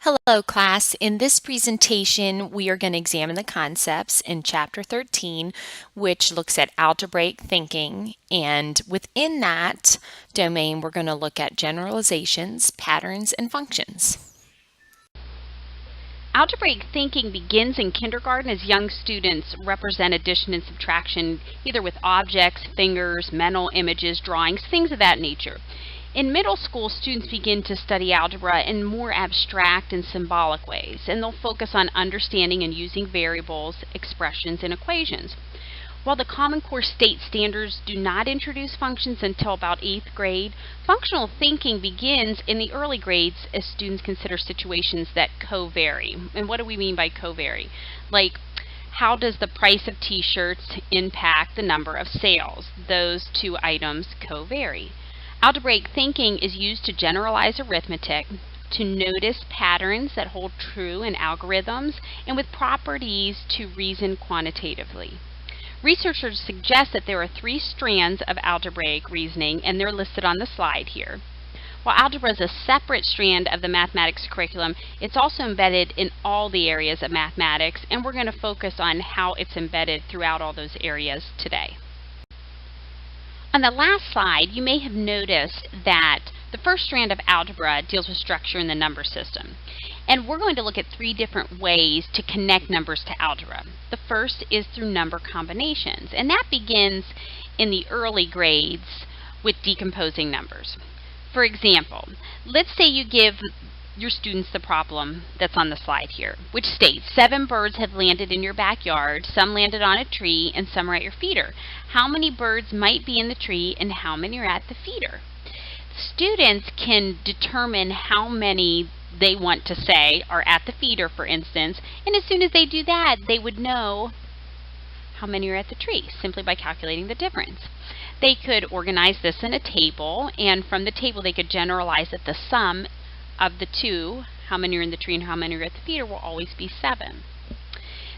Hello, class. In this presentation, we are going to examine the concepts in Chapter 13, which looks at algebraic thinking. And within that domain, we're going to look at generalizations, patterns, and functions. Algebraic thinking begins in kindergarten as young students represent addition and subtraction either with objects, fingers, mental images, drawings, things of that nature. In middle school, students begin to study algebra in more abstract and symbolic ways, and they'll focus on understanding and using variables, expressions, and equations. While the Common Core state standards do not introduce functions until about 8th grade, functional thinking begins in the early grades as students consider situations that co-vary. And what do we mean by co-vary? Like, how does the price of t-shirts impact the number of sales? Those two items co-vary. Algebraic thinking is used to generalize arithmetic, to notice patterns that hold true in algorithms, and with properties to reason quantitatively. Researchers suggest that there are 3 strands of algebraic reasoning, and they're listed on the slide here. While algebra is a separate strand of the mathematics curriculum, it's also embedded in all the areas of mathematics, and we're going to focus on how it's embedded throughout all those areas today. On the last slide, you may have noticed that the first strand of algebra deals with structure in the number system. And we're going to look at 3 different ways to connect numbers to algebra. The first is through number combinations, and that begins in the early grades with decomposing numbers. For example, let's say you give your students the problem that's on the slide here, which states 7 birds have landed in your backyard, some landed on a tree, and some are at your feeder. How many birds might be in the tree and how many are at the feeder? Students can determine how many they want to say are at the feeder, for instance, and as soon as they do that, they would know how many are at the tree simply by calculating the difference. They could organize this in a table, and from the table they could generalize that the sum of the two, how many are in the tree and how many are at the feeder, will always be 7.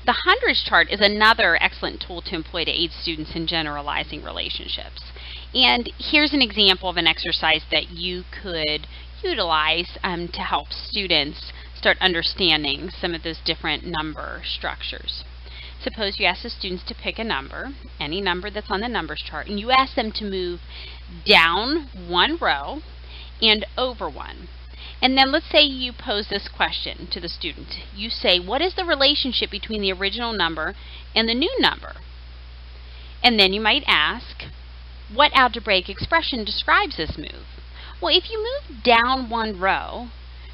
The hundreds chart is another excellent tool to employ to aid students in generalizing relationships. And here's an example of an exercise that you could utilize to help students start understanding some of those different number structures. Suppose you ask the students to pick a number, any number that's on the numbers chart, and you ask them to move down 1 row and over 1. And then let's say you pose this question to the student. You say, what is the relationship between the original number and the new number? And then you might ask, what algebraic expression describes this move? Well, if you move down 1 row,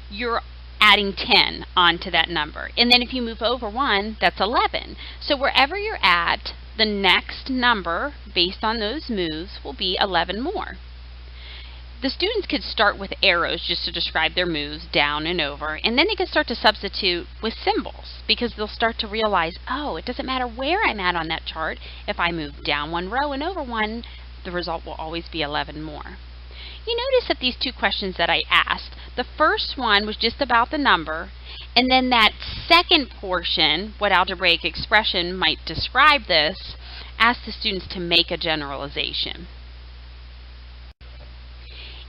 you're adding 10 onto that number. And then if you move over 1, that's 11. So wherever you're at, the next number based on those moves will be 11 more. The students could start with arrows just to describe their moves down and over, and then they could start to substitute with symbols because they'll start to realize, oh, it doesn't matter where I'm at on that chart. If I move down 1 row and over 1, the result will always be 11 more. You notice that these 2 questions that I asked, the first one was just about the number, and then that second portion, what algebraic expression might describe this, asked the students to make a generalization.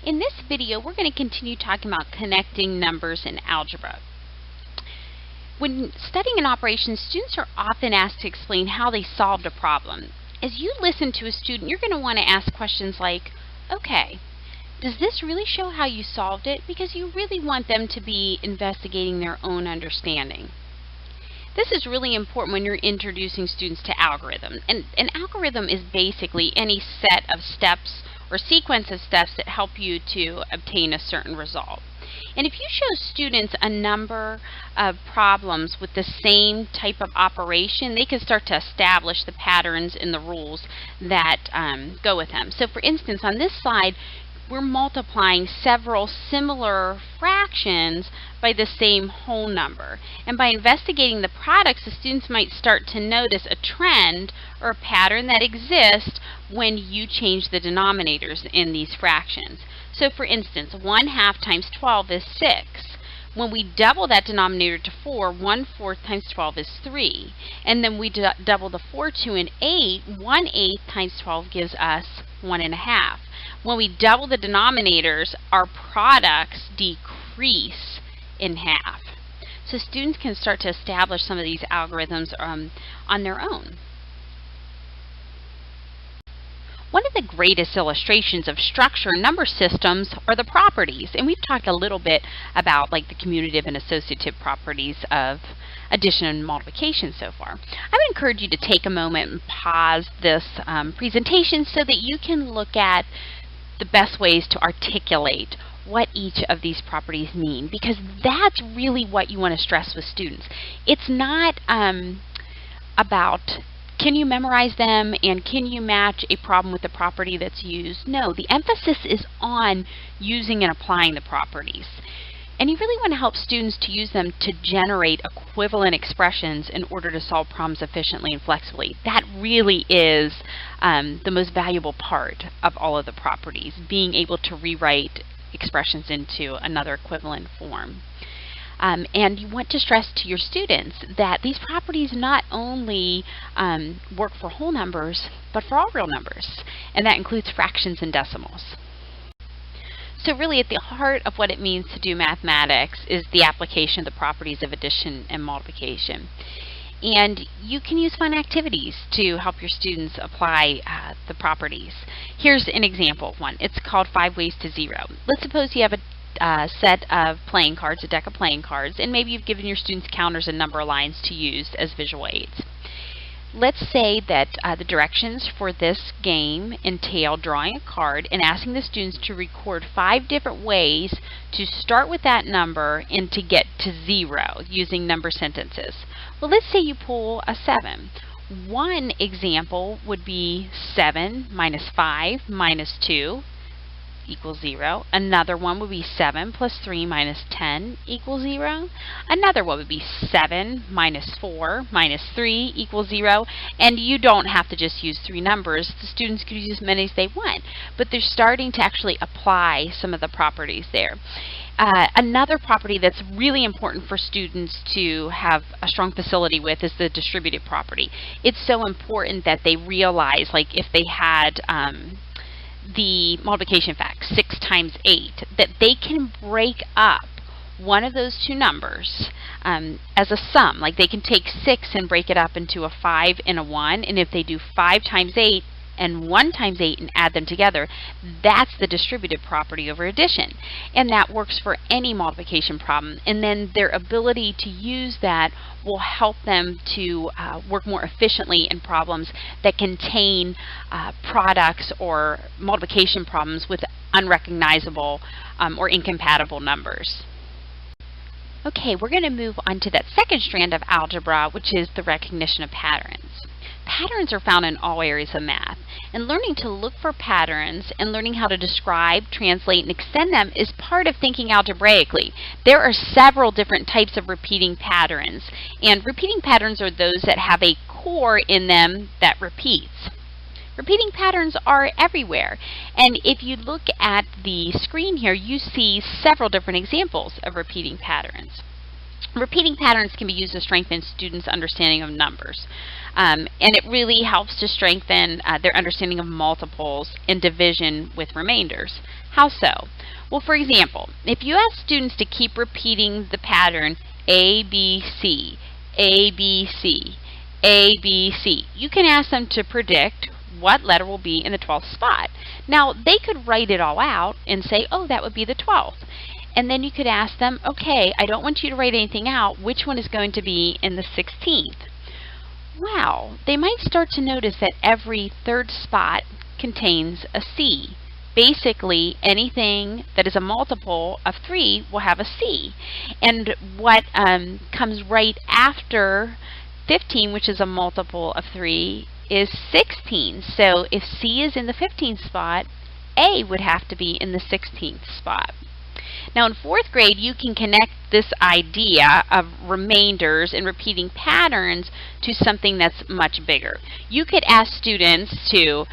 In this video, we're going to continue talking about connecting numbers in algebra. When studying an operation, students are often asked to explain how they solved a problem. As you listen to a student, you're going to want to ask questions like, okay, does this really show how you solved it? Because you really want them to be investigating their own understanding. This is really important when you're introducing students to algorithm. And an algorithm is basically any set of steps or sequence of steps that help you to obtain a certain result. And if you show students a number of problems with the same type of operation, they can start to establish the patterns and the rules that go with them. So for instance, on this slide, we're multiplying several similar fractions by the same whole number. And by investigating the products, the students might start to notice a trend or a pattern that exists when you change the denominators in these fractions. So for instance, 1/2 times 12 is 6. When we double that denominator to 4, 1/4 times 12 is 3. And then we double the 4 to an 8, 1/8 times 12 gives us 1/2. When we double the denominators, our products decrease in half. so students can start to establish some of these algorithms on their own. One of the greatest illustrations of structure in number systems are the properties, and we've talked a little bit about like the commutative and associative properties of addition and multiplication so far. I would encourage you to take a moment and pause this presentation so that you can look at the best ways to articulate what each of these properties mean, because that's really what you want to stress with students. It's not about can you memorize them and can you match a problem with the property that's used. No, the emphasis is on using and applying the properties. And you really want to help students to use them to generate equivalent expressions in order to solve problems efficiently and flexibly. That really is the most valuable part of all of the properties, being able to rewrite expressions into another equivalent form. And you want to stress to your students that these properties not only work for whole numbers, but for all real numbers, and that includes fractions and decimals. So really at the heart of what it means to do mathematics is the application of the properties of addition and multiplication. And you can use fun activities to help your students apply the properties. Here's an example of one. It's called 5 Ways to Zero. Let's suppose you have a set of playing cards, a deck of playing cards, and maybe you've given your students counters and number lines to use as visual aids. Let's say that the directions for this game entail drawing a card and asking the students to record 5 different ways to start with that number and to get to 0 using number sentences. Well, let's say you pull a 7. One example would be 7 minus 5 minus 2 equals 0. Another one would be 7 plus 3 minus 10 equals 0. Another one would be 7 minus 4 minus 3 equals 0. And you don't have to just use 3 numbers. The students could use as many as they want. But they're starting to actually apply some of the properties there. Another property that's really important for students to have a strong facility with is the distributive property. It's so important that they realize, like if they had the multiplication fact, 6 times 8, that they can break up one of those 2 numbers as a sum. Like they can take 6 and break it up into a 5 and a 1, and if they do 5 times 8 and 1 times 8 and add them together, that's the distributive property over addition. And that works for any multiplication problem. And then their ability to use that will help them to work more efficiently in problems that contain products or multiplication problems with unrecognizable or incompatible numbers. Okay, we're going to move on to that second strand of algebra, which is the recognition of patterns. Patterns are found in all areas of math, and learning to look for patterns and learning how to describe, translate, and extend them is part of thinking algebraically. There are several different types of repeating patterns, and repeating patterns are those that have a core in them that repeats. Repeating patterns are everywhere, and if you look at the screen here, you see several different examples of repeating patterns. Repeating patterns can be used to strengthen students' understanding of numbers, and it really helps to strengthen their understanding of multiples and division with remainders. How so? Well, for example, if you ask students to keep repeating the pattern A, B, C, A, B, C, A, B, C, you can ask them to predict what letter will be in the 12th spot. Now, they could write it all out and say, oh, that would be the 12th. And then you could ask them, okay, I don't want you to write anything out. Which one is going to be in the 16th? Wow, they might start to notice that every 3rd spot contains a C. Basically, anything that is a multiple of 3 will have a C. And what comes right after 15, which is a multiple of 3, is 16. So if C is in the 15th spot, A would have to be in the 16th spot. Now in 4th grade, you can connect this idea of remainders and repeating patterns to something that's much bigger. You could ask students to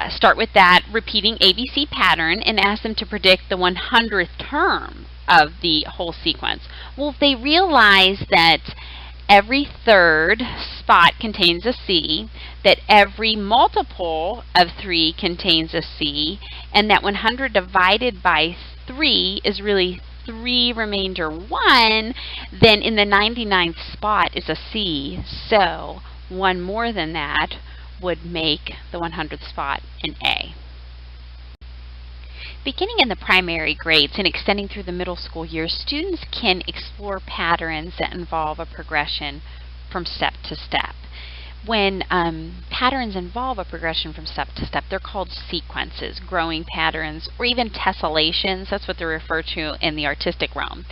start with that repeating ABC pattern and ask them to predict the 100th term of the whole sequence. Well, if they realize that every 3rd spot contains a C, that every multiple of 3 contains a C, and that 100 divided by 3 is really 3 remainder 1, then in the 99th spot is a C, so 1 more than that would make the 100th spot an A. Beginning in the primary grades and extending through the middle school years, students can explore patterns that involve a progression from step to step. When patterns involve a progression from step to step, they're called sequences, growing patterns, or even tessellations. That's what they're referred to in the artistic realm.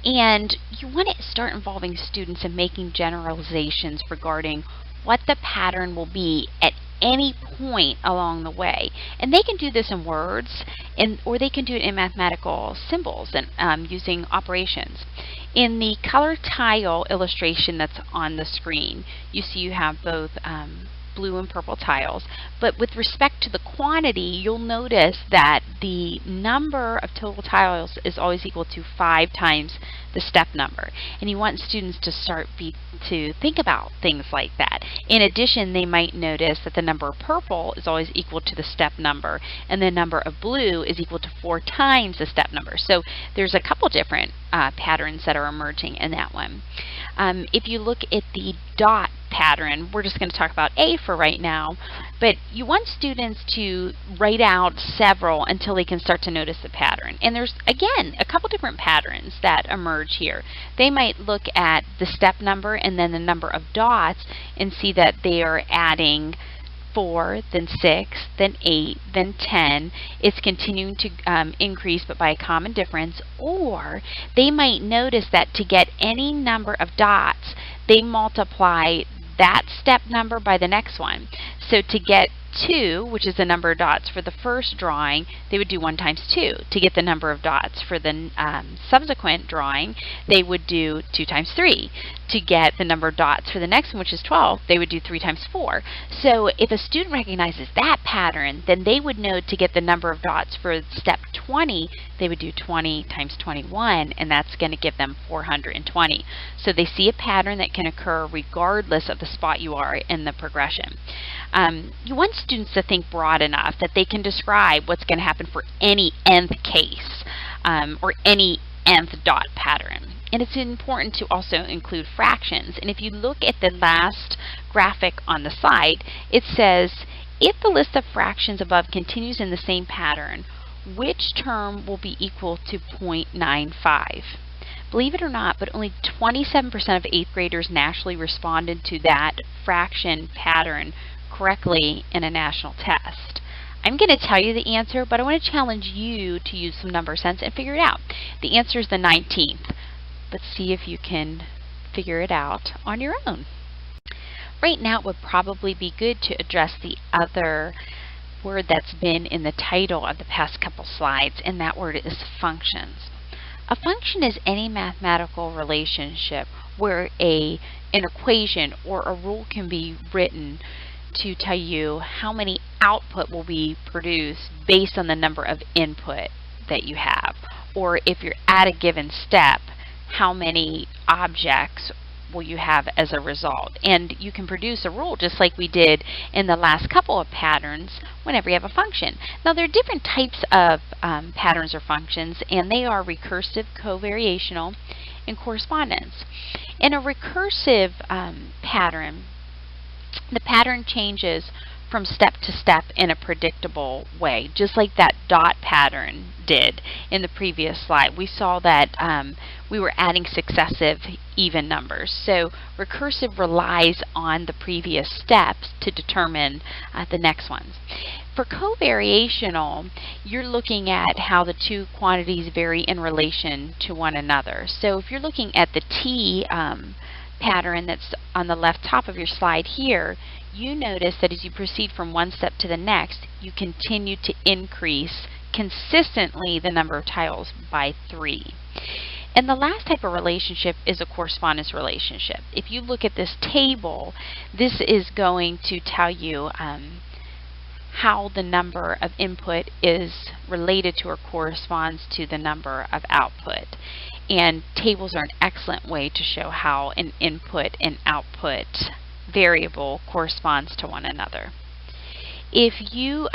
And you want to start involving students in making generalizations regarding what the pattern will be at any point along the way. And they can do this in words, or they can do it in mathematical symbols and using operations. In the color tile illustration that's on the screen, you see you have both blue and purple tiles, but with respect to the quantity, you'll notice that the number of total tiles is always equal to 5 times the step number. And you want students to start to think about things like that. In addition, they might notice that the number of purple is always equal to the step number, and the number of blue is equal to 4 times the step number. So there's a couple different patterns that are emerging in that one. If you look at the dot pattern, we're just going to talk about A for right now, but you want students to write out several until they can start to notice the pattern. And there's, again, a couple different patterns that emerge here. They might look at the step number and then the number of dots and see that they are adding 4, then 6, then 8, then 10. It's continuing to increase, but by a common difference. Or they might notice that to get any number of dots, they multiply that step number by the next one. So to get 2, which is the number of dots for the first drawing, they would do 1 times 2. To get the number of dots for the subsequent drawing, they would do 2 times 3. To get the number of dots for the next one, which is 12, they would do 3 times 4. So if a student recognizes that pattern, then they would know to get the number of dots for step 20, they would do 20 times 21, and that's going to give them 420. So they see a pattern that can occur regardless of the spot you are in the progression. You want students to think broad enough that they can describe what's going to happen for any nth case or any nth dot pattern. And it's important to also include fractions. And if you look at the last graphic on the slide, it says, if the list of fractions above continues in the same pattern, which term will be equal to 0.95? Believe it or not, but only 27% of 8th graders nationally responded to that fraction pattern correctly in a national test. I'm going to tell you the answer, but I want to challenge you to use some number sense and figure it out. The answer is the 19th, but see if you can figure it out on your own. Right now, it would probably be good to address the other word that's been in the title of the past couple slides, and that word is functions. A function is any mathematical relationship where an equation or a rule can be written to tell you how many output will be produced based on the number of input that you have. Or if you're at a given step, how many objects will you have as a result. And you can produce a rule just like we did in the last couple of patterns whenever you have a function. Now there are different types of patterns or functions, and they are recursive, covariational, and correspondence. In a recursive pattern, the pattern changes from step to step in a predictable way, just like that dot pattern did in the previous slide. We saw that we were adding successive even numbers. So recursive relies on the previous steps to determine the next ones. For covariational, you're looking at how the two quantities vary in relation to one another. So if you're looking at the T pattern that's on the left top of your slide here, you notice that as you proceed from one step to the next, you continue to increase consistently the number of tiles by 3. And the last type of relationship is a correspondence relationship. If you look at this table, this is going to tell you how the number of input is related to or corresponds to the number of output. And tables are an excellent way to show how an input and output variable corresponds to one another. If you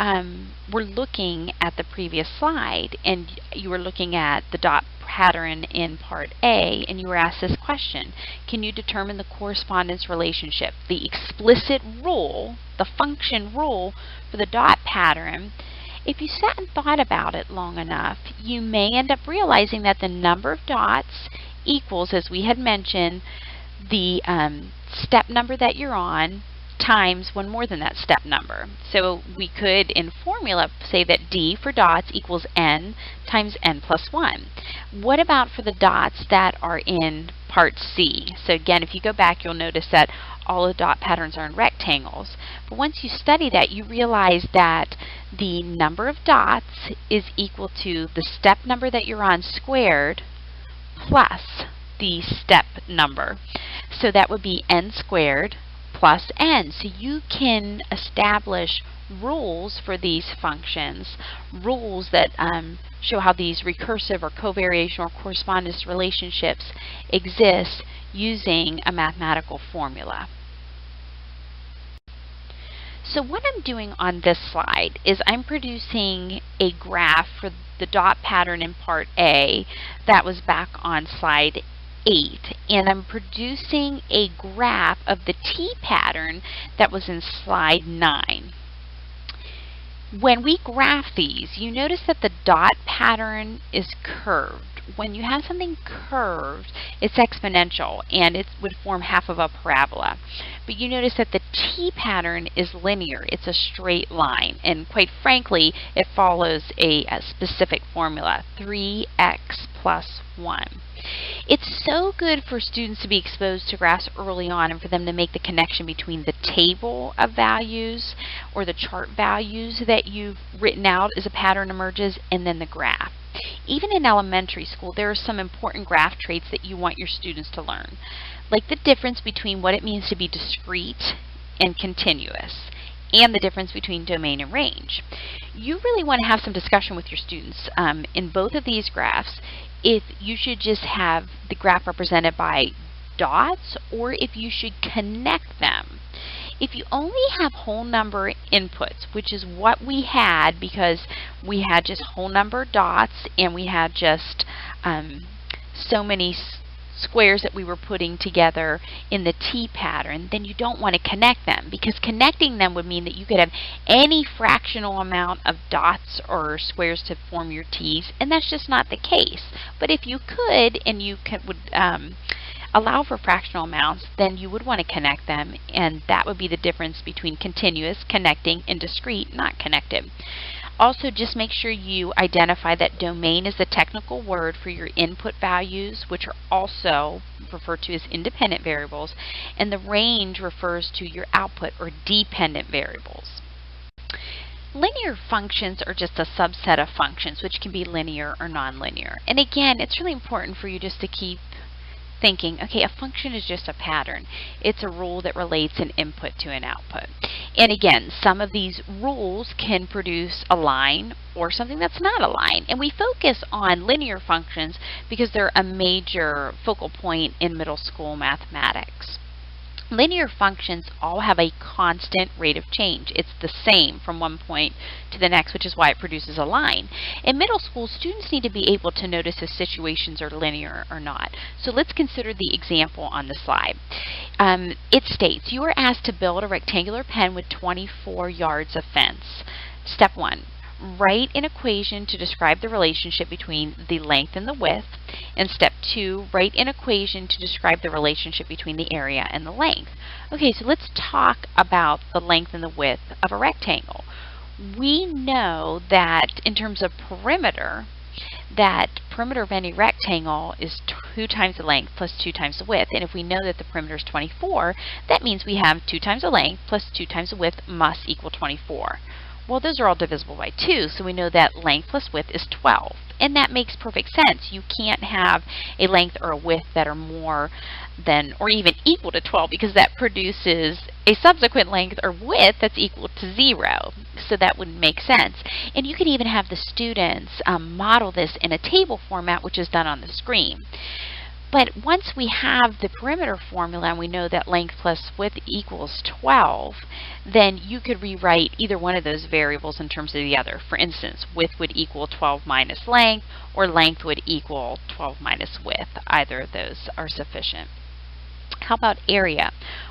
were looking at the previous slide and you were looking at the dot pattern in part A and you were asked this question, can you determine the correspondence relationship, the explicit rule, the function rule for the dot pattern? If you sat and thought about it long enough, you may end up realizing that the number of dots equals, as we had mentioned, the step number that you're on times one more than that step number. So we could, in formula, say that D for dots equals N times N plus 1. What about for the dots that are in part C? So again, if you go back, you'll notice that all the dot patterns are in rectangles. But once you study that, you realize that the number of dots is equal to the step number that you're on squared plus the step number. So that would be N squared plus N. So you can establish rules for these functions, rules that show how these recursive or covariation or correspondence relationships exist using a mathematical formula. So what I'm doing on this slide is I'm producing a graph for the dot pattern in part A that was back on slide 8, and I'm producing a graph of the T pattern that was in slide 9. When we graph these, you notice that the dot pattern is curved. When you have something curved, it's exponential, and it would form half of a parabola. But you notice that the T pattern is linear. It's a straight line, and quite frankly, it follows a specific formula, 3x plus 1. It's so good for students to be exposed to graphs early on and for them to make the connection between the table of values or the chart values that you've written out as a pattern emerges and then the graph. Even in elementary school, there are some important graph traits that you want your students to learn, like the difference between what it means to be discrete and continuous, and the difference between domain and range. You really want to have some discussion with your students in both of these graphs if you should just have the graph represented by dots or if you should connect them. If you only have whole number inputs, which is what we had because we had just whole number dots and we had just so many squares that we were putting together in the T pattern, then you don't want to connect them, because connecting them would mean that you could have any fractional amount of dots or squares to form your T's, and that's just not the case. But if you could, and you would allow for fractional amounts, then you would want to connect them, and that would be the difference between continuous, connecting, and discrete, not connected. Also, just make sure you identify that domain is the technical word for your input values, which are also referred to as independent variables, and the range refers to your output or dependent variables. Linear functions are just a subset of functions, which can be linear or nonlinear. And again, it's really important for you just to keep thinking, okay, a function is just a pattern. It's a rule that relates an input to an output. And again, some of these rules can produce a line or something that's not a line. And we focus on linear functions because they're a major focal point in middle school mathematics. Linear functions all have a constant rate of change. It's the same from one point to the next, which is why it produces a line. In middle school, students need to be able to notice if situations are linear or not. So let's consider the example on the slide. It states, you are asked to build a rectangular pen with 24 yards of fence. Step 1. Write an equation to describe the relationship between the length and the width. And step 2, write an equation to describe the relationship between the area and the length. Okay, so let's talk about the length and the width of a rectangle. We know that in terms of perimeter, that perimeter of any rectangle is 2 times the length plus 2 times the width. And if we know that the perimeter is 24, that means we have 2 times the length plus 2 times the width must equal 24. Well, those are all divisible by 2, so we know that length plus width is 12. And that makes perfect sense. You can't have a length or a width that are more than or even equal to 12, because that produces a subsequent length or width that's equal to 0. So that wouldn't make sense. And you can even have the students model this in a table format, which is done on the screen. But once we have the perimeter formula and we know that length plus width equals 12, then you could rewrite either one of those variables in terms of the other. For instance, width would equal 12 minus length, or length would equal 12 minus width. Either of those are sufficient. How about area?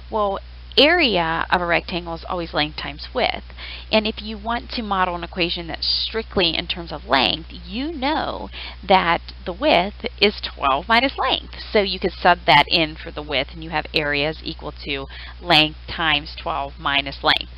Well, area of a rectangle is always length times width. And if you want to model an equation that's strictly in terms of length, you know that the width is 12 minus length. So you could sub that in for the width, and you have area is equal to length times 12 minus length.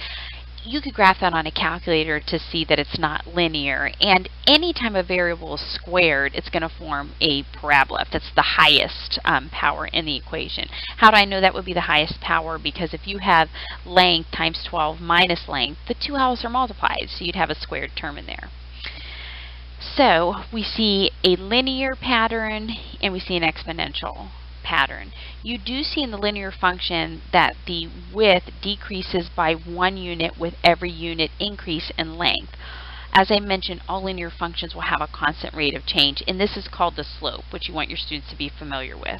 You could graph that on a calculator to see that it's not linear, and anytime a variable is squared, it's going to form a parabola. That's the highest power in the equation. How do I know that would be the highest power? Because if you have length times 12 minus length, the two halves are multiplied, so you'd have a squared term in there. So we see a linear pattern and we see an exponential pattern. You do see in the linear function that the width decreases by 1 unit with every unit increase in length. As I mentioned, all linear functions will have a constant rate of change, and this is called the slope, which you want your students to be familiar with.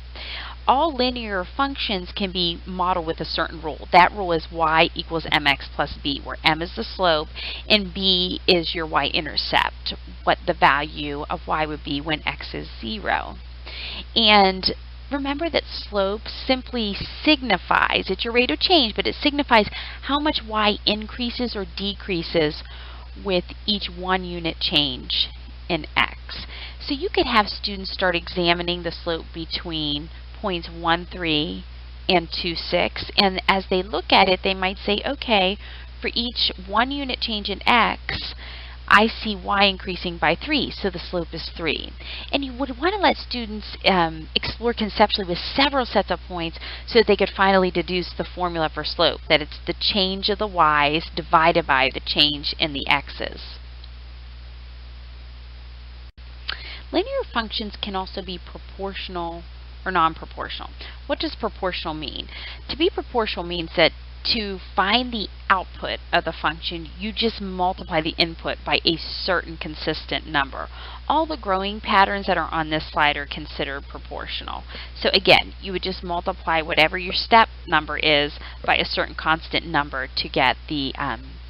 All linear functions can be modeled with a certain rule. That rule is y equals mx plus b, where m is the slope and b is your y-intercept, what the value of y would be when x is 0. And remember that slope simply signifies, it's your rate of change, but it signifies how much y increases or decreases with each 1 unit change in x. So you could have students start examining the slope between points 1, 3 and 2, 6, and as they look at it, they might say, okay, for each 1 unit change in x, I see y increasing by 3, so the slope is 3. And you would want to let students explore conceptually with several sets of points so that they could finally deduce the formula for slope, that it's the change of the y's divided by the change in the x's. Linear functions can also be proportional or non-proportional. What does proportional mean? To be proportional means that to find the output of the function, you just multiply the input by a certain consistent number. All the growing patterns that are on this slide are considered proportional. So again, you would just multiply whatever your step number is by a certain constant number to get the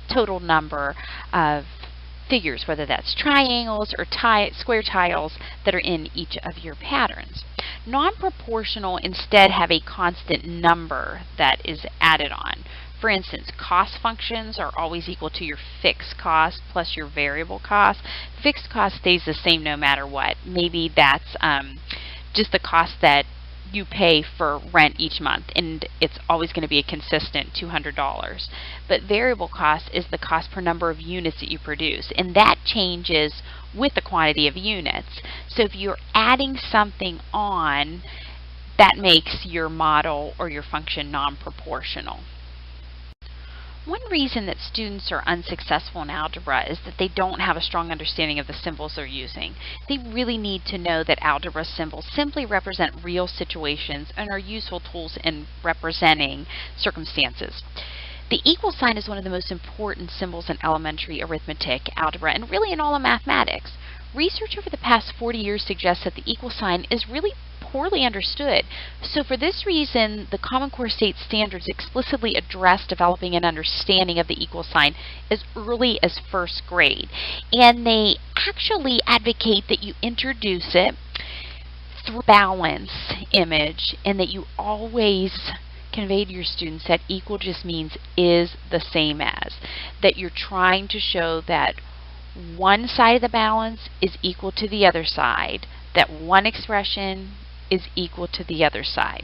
total number of figures, whether that's triangles or square tiles that are in each of your patterns. Non-proportional instead have a constant number that is added on. For instance, cost functions are always equal to your fixed cost plus your variable cost. Fixed cost stays the same no matter what. Maybe that's just the cost that you pay for rent each month, and it's always going to be a consistent $200. But variable cost is the cost per number of units that you produce, and that changes with the quantity of units. So if you're adding something on, that makes your model or your function non-proportional. One reason that students are unsuccessful in algebra is that they don't have a strong understanding of the symbols they're using. They really need to know that algebra symbols simply represent real situations and are useful tools in representing circumstances. The equal sign is one of the most important symbols in elementary arithmetic, algebra, and really in all of mathematics. Research over the past 40 years suggests that the equal sign is really poorly understood. So for this reason, the Common Core State Standards explicitly address developing an understanding of the equal sign as early as first grade. And they actually advocate that you introduce it through balance image, and that you always convey to your students that equal just means is the same as. That you're trying to show that one side of the balance is equal to the other side, that one expression is equal to the other side.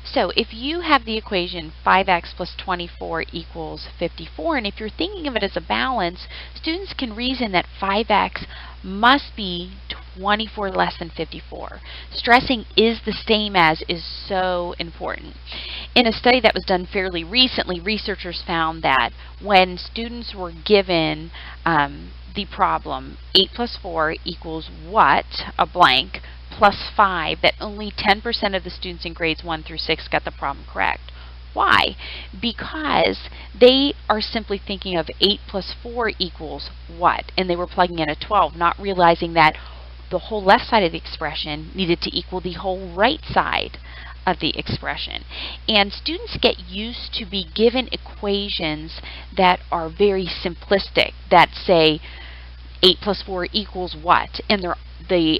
So if you have the equation 5x plus 24 equals 54, and if you're thinking of it as a balance, students can reason that 5x must be 24 less than 54. Stressing is the same as is so important. In a study that was done fairly recently, researchers found that when students were given the problem 8 plus 4 equals what, a blank, plus 5, that only 10% of the students in grades 1 through 6 got the problem correct. Why? Because they are simply thinking of 8 plus 4 equals what, and they were plugging in a 12, not realizing that the whole left side of the expression needed to equal the whole right side of the expression. And students get used to be given equations that are very simplistic, that say 8 plus 4 equals what, and the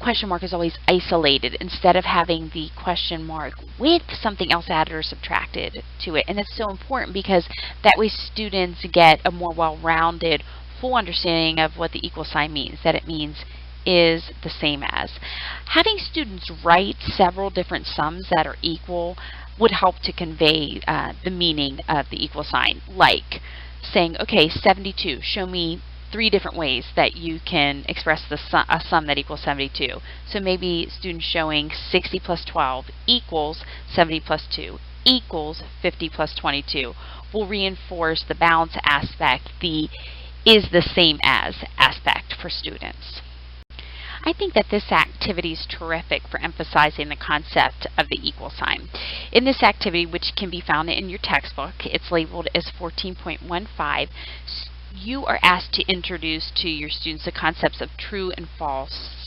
question mark is always isolated instead of having the question mark with something else added or subtracted to it. And it's so important because that way students get a more well-rounded, full understanding of what the equal sign means, that it means is the same as. Having students write several different sums that are equal would help to convey the meaning of the equal sign, like saying, okay, 72, show me 3 different ways that you can express a sum that equals 72. So maybe students showing 60 plus 12 equals 70 plus 2 equals 50 plus 22 will reinforce the balance aspect, the is the same as aspect for students. I think that this activity is terrific for emphasizing the concept of the equal sign. In this activity, which can be found in your textbook, it's labeled as 14.15, you are asked to introduce to your students the concepts of true and false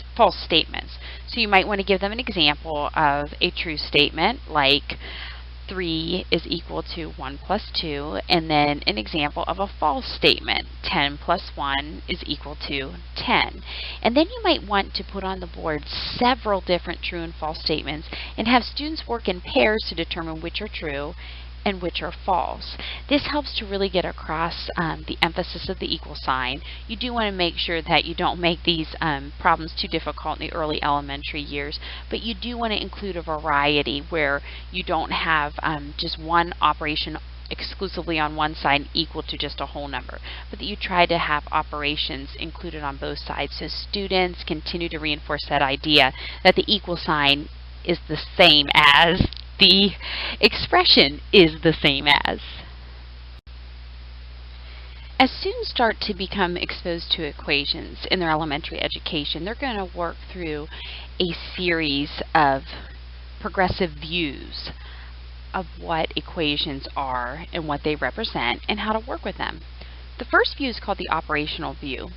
statements. So you might want to give them an example of a true statement, like 3 is equal to 1 plus 2, and then an example of a false statement, 10 plus 1 is equal to 10. And then you might want to put on the board several different true and false statements and have students work in pairs to determine which are true and which are false. This helps to really get across the emphasis of the equal sign. You do want to make sure that you don't make these problems too difficult in the early elementary years, but you do want to include a variety where you don't have just one operation exclusively on one side equal to just a whole number, but that you try to have operations included on both sides so students continue to reinforce that idea that the equal sign is the same as the expression is the same as. As students start to become exposed to equations in their elementary education, they're going to work through a series of progressive views of what equations are and what they represent and how to work with them. The first view is called the operational view.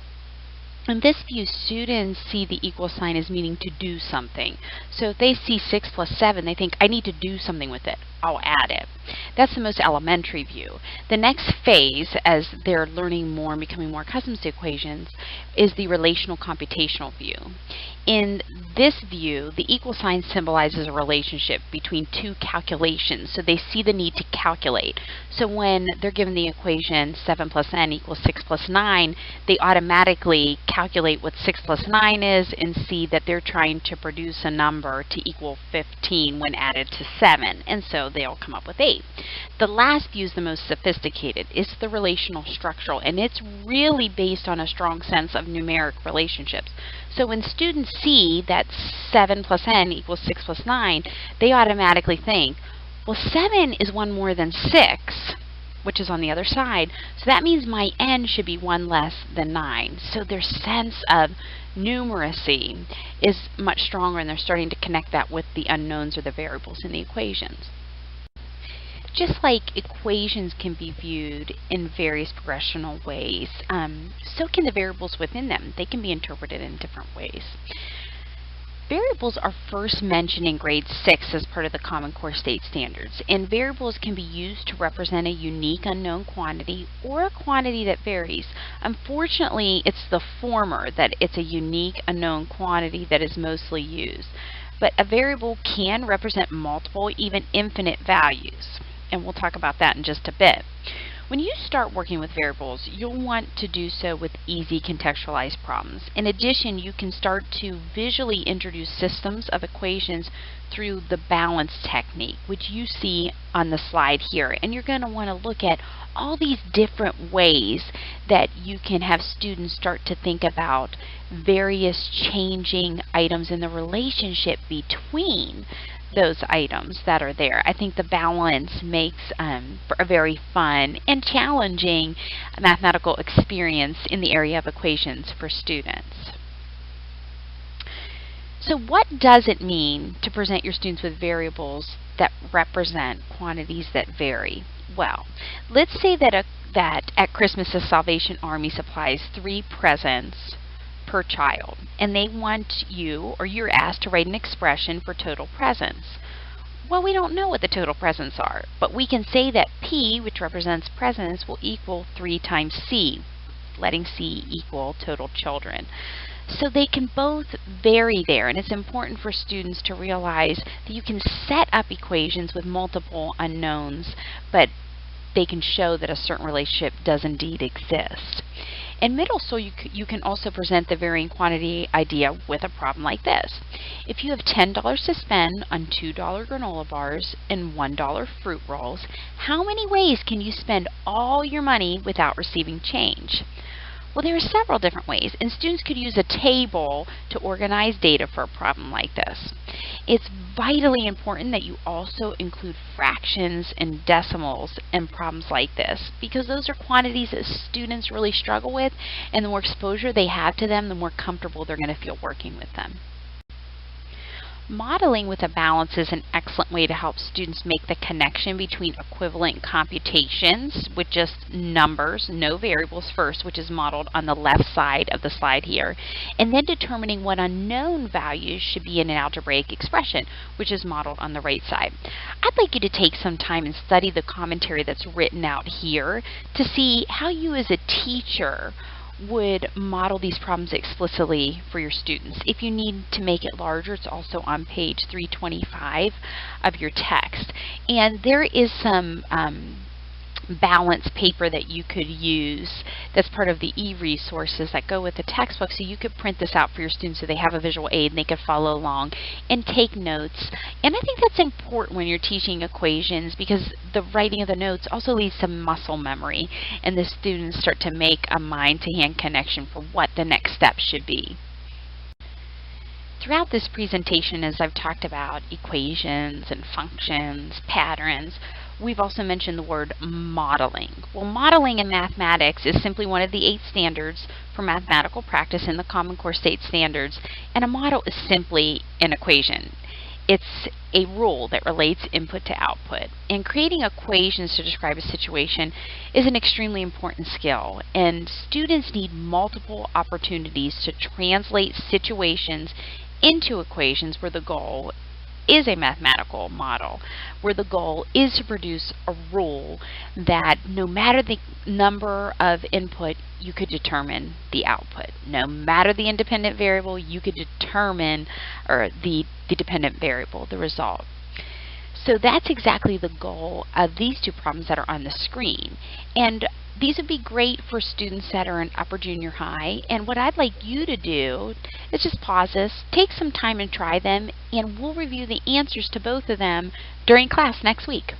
In this view, students see the equal sign as meaning to do something. So if they see 6 plus 7, they think, I need to do something with it. I'll add it. That's the most elementary view. The next phase, as they're learning more and becoming more accustomed to equations, is the relational computational view. In this view, the equal sign symbolizes a relationship between two calculations, so they see the need to calculate. So when they're given the equation 7 plus n equals 6 plus 9, they automatically calculate what 6 plus 9 is and see that they're trying to produce a number to equal 15 when added to 7, and so they'll come up with 8. The last view is the most sophisticated. It's the relational structural, and it's really based on a strong sense of numeric relationships. So when students see that 7 plus n equals 6 plus 9, they automatically think, well, 7 is 1 more than 6, which is on the other side, so that means my n should be 1 less than 9. So their sense of numeracy is much stronger, and they're starting to connect that with the unknowns or the variables in the equations. Just like equations can be viewed in various progressional ways, so can the variables within them. They can be interpreted in different ways. Variables are first mentioned in grade 6 as part of the Common Core State Standards, and variables can be used to represent a unique unknown quantity or a quantity that varies. Unfortunately, it's the former, that it's a unique unknown quantity, that is mostly used. But a variable can represent multiple, even infinite values, and we'll talk about that in just a bit. When you start working with variables, you'll want to do so with easy contextualized problems. In addition, you can start to visually introduce systems of equations through the balance technique, which you see on the slide here. And you're going to want to look at all these different ways that you can have students start to think about various changing items in the relationship between those items that are there. I think the balance makes for a very fun and challenging mathematical experience in the area of equations for students. So what does it mean to present your students with variables that represent quantities that vary? Well, let's say that at Christmas the Salvation Army supplies 3 presents per child, and they want you, or you're asked to write an expression for total presents. Well, we don't know what the total presents are, but we can say that P, which represents presents, will equal 3 times C, letting C equal total children. So they can both vary there, and it's important for students to realize that you can set up equations with multiple unknowns, but they can show that a certain relationship does indeed exist. In middle school, you can also present the varying quantity idea with a problem like this. If you have $10 to spend on $2 granola bars and $1 fruit rolls, how many ways can you spend all your money without receiving change? Well, there are several different ways, and students could use a table to organize data for a problem like this. It's vitally important that you also include fractions and decimals in problems like this, because those are quantities that students really struggle with, and the more exposure they have to them, the more comfortable they're going to feel working with them. Modeling with a balance is an excellent way to help students make the connection between equivalent computations with just numbers, no variables first, which is modeled on the left side of the slide here, and then determining what unknown values should be in an algebraic expression, which is modeled on the right side. I'd like you to take some time and study the commentary that's written out here to see how you as a teacher would model these problems explicitly for your students. If you need to make it larger, it's also on page 325 of your text. And there is some balance paper that you could use that's part of the e-resources that go with the textbook, so you could print this out for your students so they have a visual aid and they could follow along and take notes. And I think that's important when you're teaching equations, because the writing of the notes also leads to muscle memory, and the students start to make a mind-to-hand connection for what the next step should be. Throughout this presentation, as I've talked about equations and functions, patterns, we've also mentioned the word modeling. Well, modeling in mathematics is simply one of the 8 standards for mathematical practice in the Common Core State Standards, and a model is simply an equation. It's a rule that relates input to output. And creating equations to describe a situation is an extremely important skill, and students need multiple opportunities to translate situations into equations where the goal is a mathematical model, where the goal is to produce a rule that no matter the number of input, you could determine the output. No matter the independent variable, you could determine, or the dependent variable, the result. So that's exactly the goal of these 2 problems that are on the screen. And these would be great for students that are in upper junior high. And what I'd like you to do is just pause this, take some time and try them, and we'll review the answers to both of them during class next week.